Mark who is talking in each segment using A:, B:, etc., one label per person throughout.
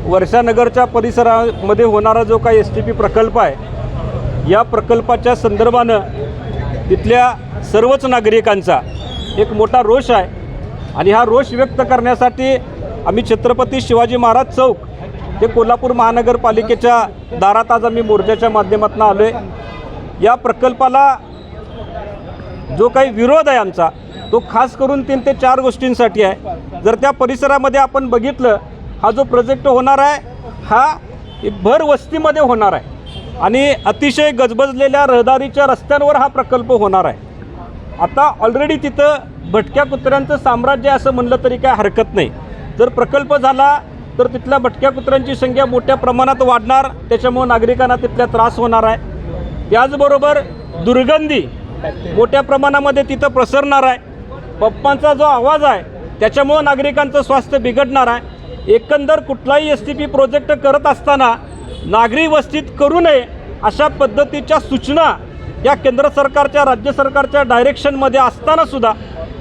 A: वर्षानगरच्या परिसरामध्ये होणारा जो काही STP प्रकल्प आहे, या प्रकल्पाच्या संदर्भानं तिथल्या सर्वच नागरिकांचा एक मोठा रोष आहे आणि हा रोष व्यक्त करण्यासाठी आम्ही छत्रपती शिवाजी महाराज चौक ते कोल्हापूर महानगरपालिकेच्या दारात आज आम्ही मोर्चाच्या माध्यमातून आलो आहे। या प्रकल्पाला जो काही विरोध आहे आमचा, तो खास करून 3 ते 4 गोष्टींसाठी आहे। जर त्या परिसरामध्ये आपण बघितलं, हा जो प्रोजेक्ट होणार आहे हा भर वस्तीमध्ये होणार आहे आणि अतिशय गजबजलेल्या रहदारीच्या रस्त्यांवर हा प्रकल्प होणार आहे। आता ऑलरेडी तिथं भटक्या कुत्र्यांचं साम्राज्य असं म्हणलं तरी काय हरकत नाही। जर प्रकल्प झाला तर तिथल्या भटक्या कुत्र्यांची संख्या मोठ्या प्रमाणात वाढणार, त्याच्यामुळे नागरिकांना तिथल्या त्रास होणार आहे। त्याचबरोबर दुर्गंधी मोठ्या प्रमाणामध्ये तिथं प्रसरणार आहे। पप्पांचा जो आवाज आहे त्याच्यामुळे नागरिकांचं स्वास्थ्य बिघडणार आहे। एकंदर कुठलाही STP प्रोजेक्ट करत असताना नागरी वस्तीत करू नये अशा पद्धतीच्या सूचना या केंद्र सरकारच्या राज्य सरकारच्या डायरेक्शनमध्ये असतानासुद्धा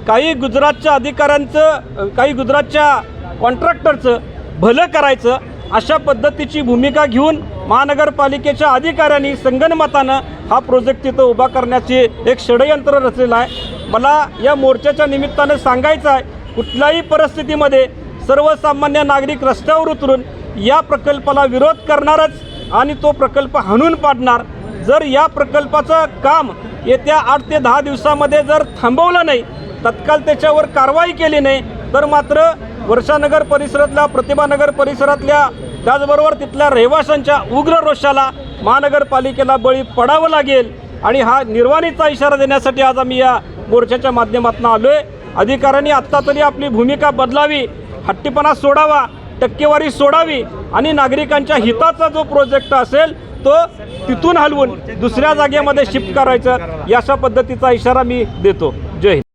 A: काही गुजरातच्या अधिकाऱ्यांचं, काही गुजरातच्या कॉन्ट्रॅक्टरचं भलं करायचं अशा पद्धतीची भूमिका घेऊन महानगरपालिकेच्या अधिकाऱ्यांनी संगनमतानं हा प्रोजेक्ट तिथं उभा करण्याचे एक षडयंत्र रचलेलं आहे। मला या मोर्चाच्या निमित्तानं सांगायचं आहे, कुठल्याही परिस्थितीमध्ये सर्वसामान्य नागरिक रस्त्यावर उतरून या प्रकल्पाला विरोध करणारच आणि तो प्रकल्प हाणून पाडणार। जर या प्रकल्पाचं काम येत्या 8 ते 10 दिवसामध्ये जर थांबवलं नाही, तत्काळ त्याच्यावर कारवाई केली नाही, तर मात्र वर्षानगर परिसरातल्या, प्रतिभानगर परिसरातल्या, त्याचबरोबर तिथल्या रहिवाशांच्या उग्र रोषाला महानगरपालिकेला बळी पडावं लागेल आणि हा निर्वाणीचा इशारा देण्यासाठी आज आम्ही या मोर्चाच्या माध्यमातून आलो आहे। अधिकाऱ्यांनी आत्ता तरी आपली भूमिका बदलावी, हट्टीपणा सोडावा, टक्केवारी सोडावी आणि नागरिकांच्या हिताचा जो प्रोजेक्ट असेल तो तिथून हलवून दुसऱ्या जागेमध्ये शिफ्ट करायचं, अशा पद्धतीचा इशारा मी देतो। जय हिंद।